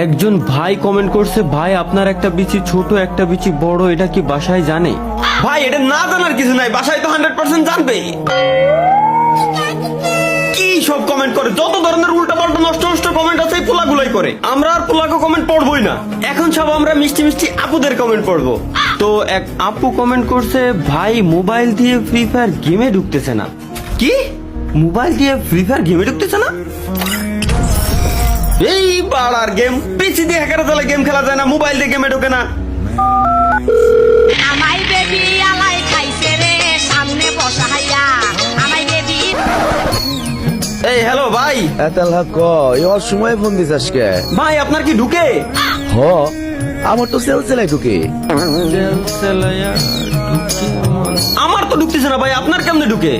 একজন ভাই কমেন্ট করছে, ভাই আপনার একটা বিচি ছোট একটা বিচি বড়, এটা কি বাসায় জানে? ভাই এটা না জানার কিছু নাই, বাসায় তো 100% জানবে। কি সব কমেন্ট করে, যত ধরনের উল্টা পাল্টা নষ্ট নষ্ট কমেন্ট আছে এই পোলাগুলাই করে। আমরা আর পোলাকে কমেন্ট পড়বই না, এখন সব আমরা মিষ্টি মিষ্টি আপুদের কমেন্ট পড়বো। তো এক আপু কমেন্ট করছে, ভাই মোবাইল দিয়ে ফ্রি ফায়ার গেমে ঢুকতেছে না। কি মোবাইল দিয়ে ফ্রি ফায়ার গেমে ঢুকতেছে না? এই বাড়ার গেম, পিসি দিয়ে হ্যাকার চালে গেম খেলা যায় না, মোবাইল দিয়ে গেমে ঢোকে না। আমাই বেবি আলাই খাইছে রে সামনে বসাইয়া আমাই বেবি। এই হ্যালো ভাই। এতাল ক এর সময় ফোন দিস আজকে? ভাই আপনার কি ঢুকে? হ, আমার তো সেলসেলাই ঢুকে। আমার তো ঢুকতেছে না ভাই, আপনার কেমনে ঢুকে?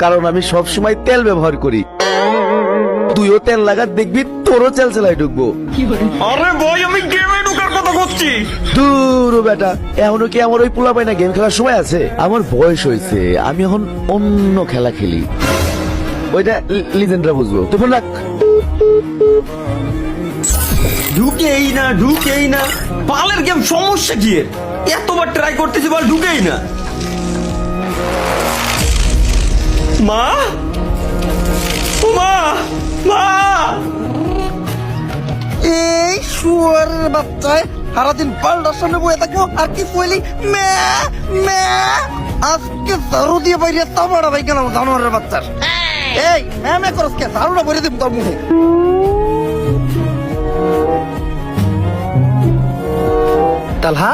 কারণ আমি সব সময় তেল ব্যবহার করি, তুইও তেল লাগা দেখবি তোরও সেলসেলাই ঢুকবো। আরে ভাই আমি গেমে ঢোকার কথা বলছি। দূর বেটা, এখনো কি আমার ওই পোলা পাই না গেম খেলার সময় আছে? আমার বয়স হয়েছে, আমি এখন অন্য খেলা খেলি, ওইটা লিজেন্ডরা বুঝবো। তুই ফোন রাখ। ঢুকেই না ঢুকেই না, পালের গেম সমস্যা কি এর? এতবার ট্রাই করতেছি বল ঢুকেই না। মা ও মা, মা এই শুয়ারের বাচ্চায় সারাদিন পাল্টার সামনে বয়ে থাকবো আর কি কইলি মে মে আজকে ঝাড়ু দিয়ে বাইরে তামাড়া ভাই গেলাম জানোয়ারের বাচ্চার। এই মে মে করস কে? ঝাড়ুটা ভরে দিব তোর মুখে। তালহা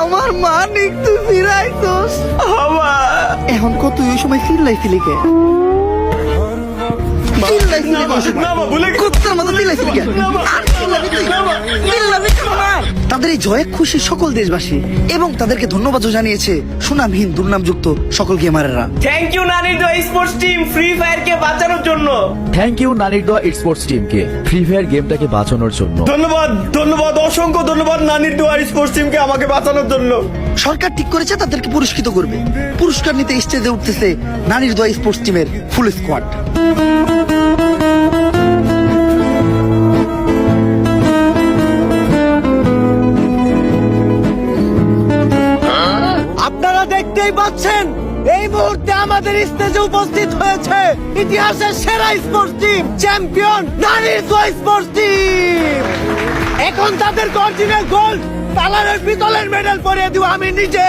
আমার মানিক তুই ফিরাইছস। এখন কত ওই সময় চিল্লাইছিলি কে? তাদের এই জয়ে খুশি সকল দেশবাসী এবং তাদেরকে ধন্যবাদ জানিয়েছে সুনামহীন দুর্নামযুক্ত সকল গেমারেরা। থ্যাংক ইউ নানির দো স্পোর্টস টিম ফ্রি ফায়ার কে বাঁচানোর জন্য। থ্যাংক ইউ নানির দোয়া স্পোর্টস টিমকে ফ্রি ফায়ার গেমটাকে বাঁচানোর জন্য। ধন্যবাদ ধন্যবাদ, অসংখ্য ধন্যবাদ নানির দোয়ার স্পোর্টস টিমকে আমাকে বাঁচানোর জন্য। সরকার ঠিক করেছে তাদেরকে পুরস্কৃত করবে। পুরস্কার নিতে স্টেজে উঠতেছে নানির দোয়া স্পোর্টস টিমের ফুল স্কোয়াড। আপনারা দেখতেই পাচ্ছেন এই মুহূর্তে আমাদের স্টেজে উপস্থিত হয়েছে ইতিহাসের সেরা স্পোর্টস টিম, চ্যাম্পিয়ন নানির দোয়া স্পোর্টস টিম। এখন তাদের অরিজিনাল গোল্ড কালারের পিতলের মেডেল পরিয়ে দিব আমি নিজে।